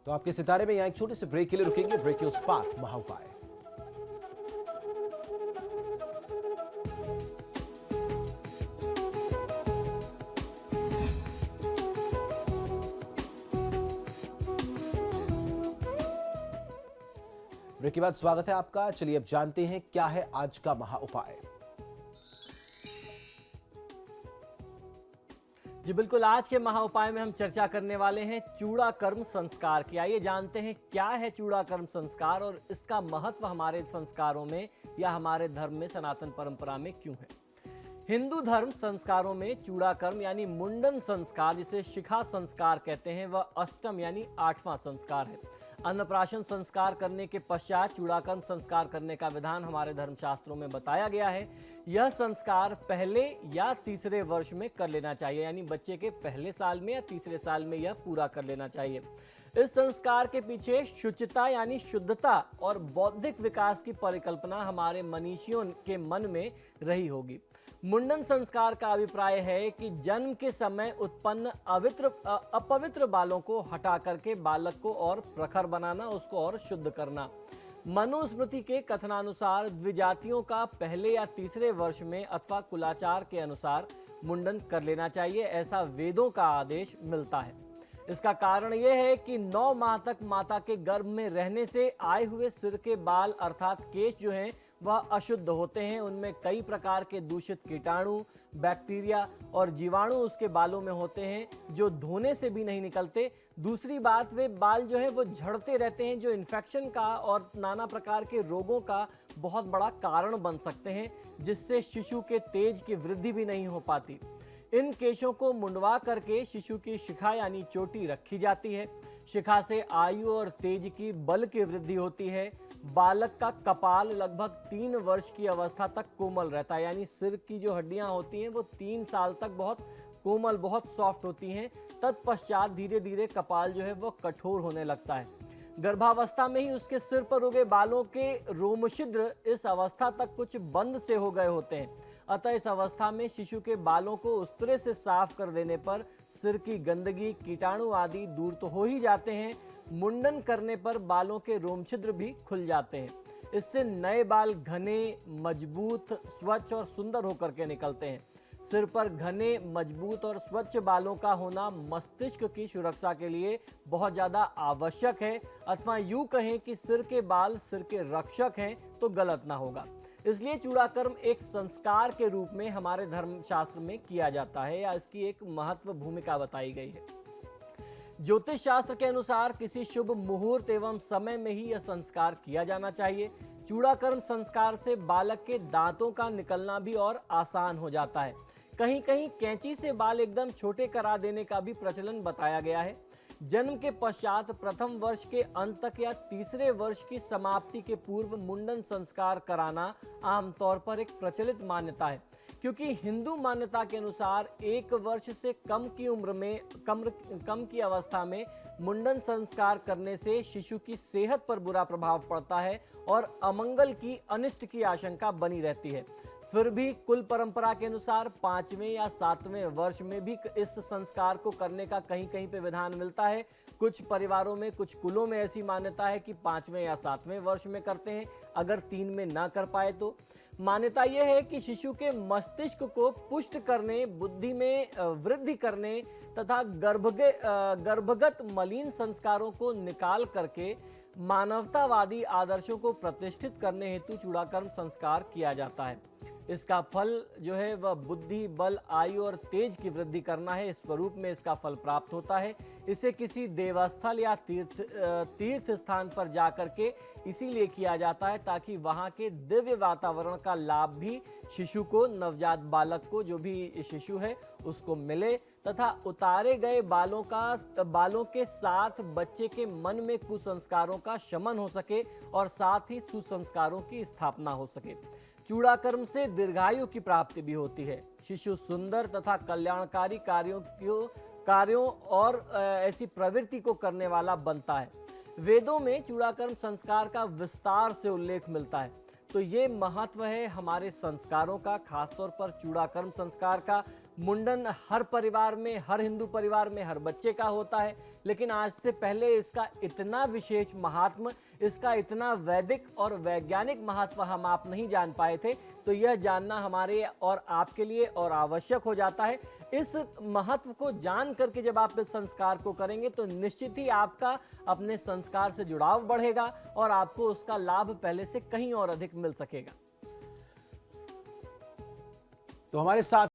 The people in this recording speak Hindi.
तो आपके सितारे में यहाँ एक छोटे से ब्रेक के लिए रुकेंगे। ब्रेक न्यूज स्पार्क महाउपाय। ब्रेक के बाद स्वागत है आपका। चलिए अब जानते हैं क्या है आज का महाउपाय। जी बिल्कुल, आज के महाउपाय में हम चर्चा करने वाले हैं चूड़ा कर्म संस्कार की। आइए जानते हैं क्या है चूड़ा कर्म संस्कार और इसका महत्व हमारे संस्कारों में या हमारे धर्म में, सनातन परंपरा में क्यों है। हिंदू धर्म संस्कारों में चूड़ा कर्म यानी मुंडन संस्कार, जिसे शिखा संस्कार कहते हैं, वह अष्टम यानी 8वां संस्कार है। अन्नप्राशन संस्कार करने के पश्चात चूड़ाकर्म संस्कार करने का विधान हमारे धर्मशास्त्रों में बताया गया है। यह संस्कार पहले या तीसरे वर्ष में कर लेना चाहिए, यानी बच्चे के पहले साल में या तीसरे साल में यह पूरा कर लेना चाहिए। इस संस्कार के पीछे शुचिता यानी शुद्धता और बौद्धिक विकास की परिकल्पना हमारे मनीषियों के मन में रही होगी। मुंडन संस्कार का अभिप्राय है कि जन्म के समय उत्पन्न अपवित्र बालों को हटा करके बालक को और प्रखर बनाना, उसको और शुद्ध करना। मनुस्मृति के कथनानुसार द्विजातियों का पहले या तीसरे वर्ष में अथवा कुलाचार के अनुसार मुंडन कर लेना चाहिए, ऐसा वेदों का आदेश मिलता है। इसका कारण यह है कि 9 माह तक माता के गर्भ में रहने से आए हुए सिर के बाल अर्थात केश जो हैं वह अशुद्ध होते हैं। उनमें कई प्रकार के दूषित कीटाणु, बैक्टीरिया और जीवाणु उसके बालों में होते हैं जो धोने से भी नहीं निकलते। दूसरी बात, वे बाल जो है वो झड़ते रहते हैं, जो इन्फेक्शन का और नाना प्रकार के रोगों का बहुत बड़ा कारण बन सकते हैं, जिससे शिशु के तेज की वृद्धि भी नहीं हो पाती। इन केशों को मुंडवा करके शिशु की शिखा यानी चोटी रखी जाती है। शिखा से आयु और तेज की बल की वृद्धि होती है। बालक का कपाल लगभग 3 वर्ष की अवस्था तक कोमल रहता है, यानी सिर की जो हड्डियां होती हैं वो 3 साल तक बहुत कोमल, बहुत सॉफ्ट होती हैं। तत्पश्चात धीरे धीरे कपाल जो है वो कठोर होने लगता है। गर्भावस्था में ही उसके सिर पर उगे बालों के रोमछिद्र इस अवस्था तक कुछ बंद से हो गए होते हैं। अतः इस अवस्था में शिशु के बालों को उस तरह से साफ कर देने पर सिर की गंदगी, कीटाणु आदि दूर तो हो ही जाते हैं। मुंडन करने पर बालों के रोमछिद्र भी खुल जाते हैं। इससे नए बाल घने, मजबूत, स्वच्छ और सुंदर होकर के निकलते हैं। सिर पर घने, मजबूत और स्वच्छ बालों का होना मस्तिष्क की सुरक्षा के लिए बहुत ज्यादा आवश्यक है, अथवा यूं कहें कि सिर के बाल सिर के रक्षक हैं तो गलत ना होगा। इसलिए चूड़ाकर्म एक संस्कार के रूप में हमारे धर्मशास्त्र में किया जाता है या इसकी एक महत्व भूमिका बताई गई है। ज्योतिष शास्त्र के अनुसार किसी शुभ मुहूर्त एवं समय में ही यह संस्कार किया जाना चाहिए। चूड़ाकर्म संस्कार से बालक के दांतों का निकलना भी और आसान हो जाता है। कहीं कहीं कैंची से बाल एकदम छोटे करा देने का भी प्रचलन बताया गया है। जन्म के पश्चात प्रथम वर्ष के अंत तक या तीसरे वर्ष की समाप्ति के पूर्व मुंडन संस्कार कराना आमतौर पर एक प्रचलित मान्यता है, क्योंकि हिंदू मान्यता के अनुसार 1 वर्ष से कम की उम्र में कम की अवस्था में मुंडन संस्कार करने से शिशु की सेहत पर बुरा प्रभाव पड़ता है और अमंगल की, अनिष्ट की आशंका बनी रहती है। फिर भी कुल परंपरा के अनुसार 5वें या 7वें वर्ष में भी इस संस्कार को करने का कहीं कहीं पे विधान मिलता है। कुछ परिवारों में, कुछ कुलों में ऐसी मान्यता है कि 5वें या 7वें वर्ष में करते हैं, अगर 3 में ना कर पाए तो। मान्यता यह है कि शिशु के मस्तिष्क को पुष्ट करने, बुद्धि में वृद्धि करने तथा गर्भगत मलिन संस्कारों को निकाल करके मानवतावादी आदर्शों को प्रतिष्ठित करने हेतु चूड़ाकर्म संस्कार किया जाता है। इसका फल जो है वह बुद्धि, बल, आयु और तेज की वृद्धि करना है। इस स्वरूप में इसका फल प्राप्त होता है। इसे किसी देवस्थल या तीर्थ स्थान पर जाकर के इसीलिए किया जाता है ताकि वहां के दिव्य वातावरण का लाभ भी शिशु को, नवजात बालक को, जो भी शिशु है उसको मिले तथा उतारे गए बालों के साथ बच्चे के मन में कुसंस्कारों का शमन हो सके और साथ ही सुसंस्कारों की स्थापना हो सके। चूड़ाकर्म से दीर्घायु की प्राप्ति भी होती है। शिशु सुंदर तथा कल्याणकारी कार्यों और ऐसी प्रवृत्ति को करने वाला बनता है। वेदों में चूड़ाकर्म संस्कार का विस्तार से उल्लेख मिलता है। तो ये महत्व है हमारे संस्कारों का, खासतौर पर चूड़ाकर्म संस्कार का। मुंडन हर परिवार में, हर हिंदू परिवार में, हर बच्चे का होता है, लेकिन आज से पहले इसका इतना विशेष महात्म, इसका इतना वैदिक और वैज्ञानिक महत्व हम आप नहीं जान पाए थे। तो यह जानना हमारे और आपके लिए और आवश्यक हो जाता है। इस महत्व को जान करके जब आप इस संस्कार को करेंगे तो निश्चित ही आपका अपने संस्कार से जुड़ाव बढ़ेगा और आपको उसका लाभ पहले से कहीं और अधिक मिल सकेगा। तो हमारे साथ